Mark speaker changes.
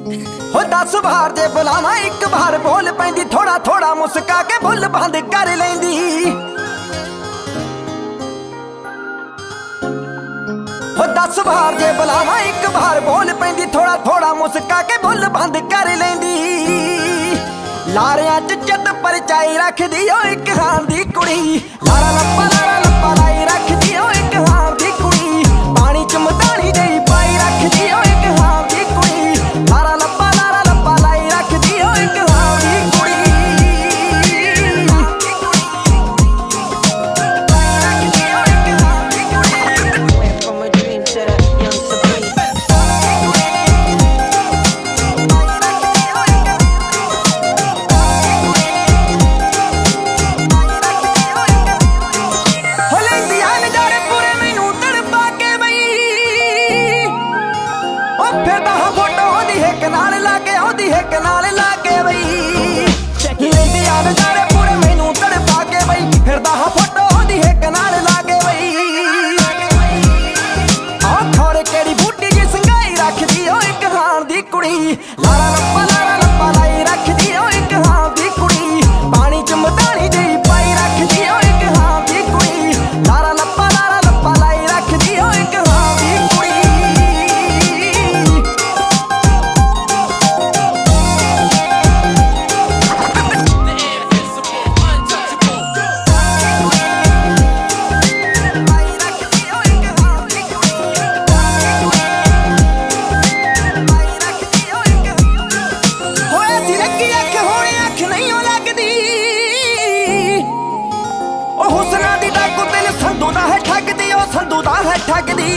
Speaker 1: हो 10 बार जे बुलावा एक बार बोल पैंदी, थोड़ा थोड़ा मुस्का के बुल बंद कर लैंदी। हो 10 बार जे बुलावा एक बार बोल पैंदी, थोड़ा थोड़ा मुस्का के बुल बंद कर लैंदी। लारियां च जद परचाई रखदी ओ एक हां दी कुड़ी, लारा लप्पा लाई रखदी ओ एक हां दी कुड़ी। पानी च मदानी जई पाई रखदी ओ एक हां दी कुड़ी, लारा लप्पा लाई रखदी ओ एक हां दी कुड़ी।
Speaker 2: Went from a dream to the young supreme.
Speaker 1: नाल लाके आउंदी है कनाल लाके बई, लेंदी आ नजारे पूरे मैनू तड़पा के बई। फिरदा हां फोटो आउंदी है कनाल लाके बई। आ थोड़े केड़ी बूटी जी संगाई रखदी ओ एक हां दी कुड़ी, लारा लप्पा लाई रखदी ओ एक हां दी कुड़ी। पानी च मदानी जई पाई रखदी ओ एक हां दी कुड़ी, लारा लप्पा लाई रखदी ओ एक हां दी कुड़ी। हुसना दी डाकू दिल संधू दा है ठगदी, ओ संधू दा है ठगदी।